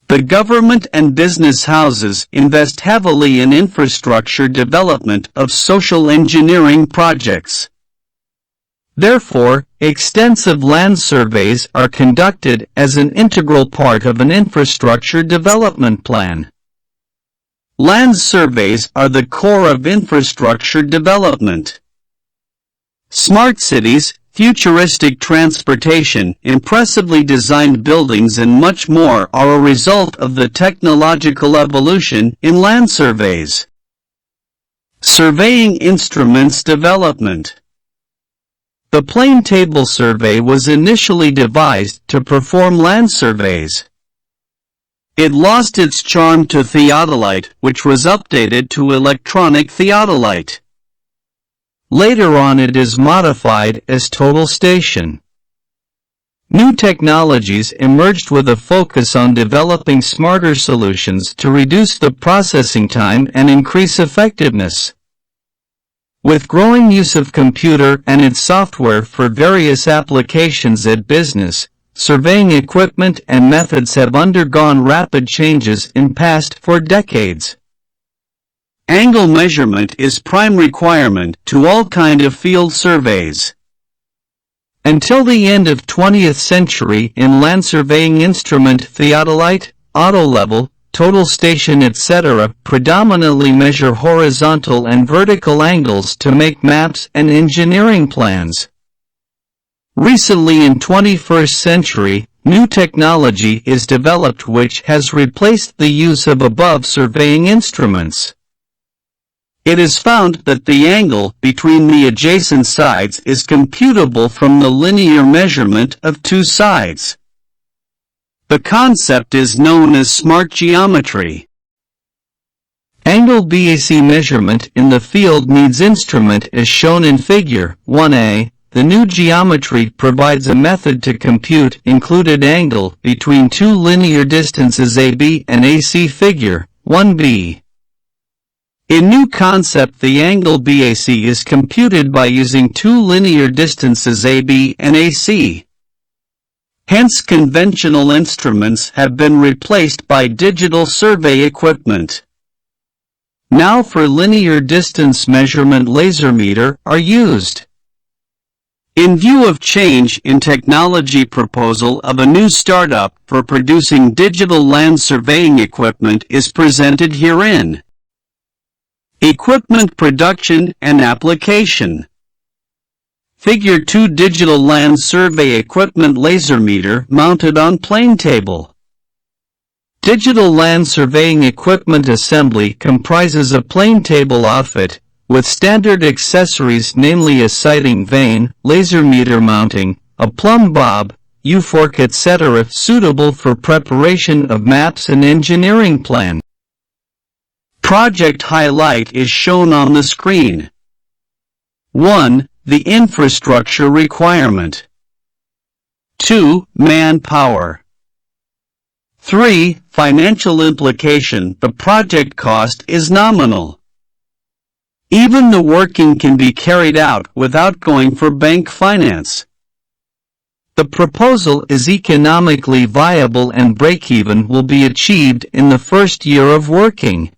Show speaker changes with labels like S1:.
S1: The government and business houses invest heavily in infrastructure development of social engineering projects. Therefore, extensive land surveys are conducted as an integral part of an infrastructure development plan. Land surveys are the core of infrastructure development. Smart cities, futuristic transportation, impressively designed buildings and much more are a result of the technological evolution in land surveys. Surveying instruments development. The plane table survey was initially devised to perform land surveys. It lost its charm to theodolite, which was updated to electronic theodolite. Later on it is modified as total station. New technologies emerged with a focus on developing smarter solutions to reduce the processing time and increase effectiveness. With growing use of computer and its software for various applications at business, surveying equipment and methods have undergone rapid changes in past 4 decades. Angle measurement is prime requirement to all kind of field surveys. Until the end of 20th century in land surveying instrument theodolite, auto level, total station etc. predominantly measure horizontal and vertical angles to make maps and engineering plans. Recently in 21st century, new technology is developed which has replaced the use of above surveying instruments. It is found that the angle between the adjacent sides is computable from the linear measurement of 2 sides. The concept is known as smart geometry. Angle BAC measurement in the field needs instrument as shown in Figure 1a. The new geometry provides a method to compute included angle between 2 linear distances AB and AC. Figure 1b. In new concept the angle BAC is computed by using 2 linear distances AB and AC. Hence conventional instruments have been replaced by digital survey equipment. Now for linear distance measurement laser meter are used. In view of change in technology proposal of a new startup for producing digital land surveying equipment is presented herein. Equipment production and application. Figure 2 digital land survey equipment laser meter mounted on plane table. Digital land surveying equipment assembly comprises a plane table outfit with standard accessories namely a sighting vane, laser meter mounting, a plumb bob, U-fork etc. suitable for preparation of maps and engineering plan. Project highlight is shown on the screen. 1. The infrastructure requirement. 2. Manpower. 3. Financial implication. The project cost is nominal. Even the working can be carried out without going for bank finance. The proposal is economically viable and break-even will be achieved in the first year of working.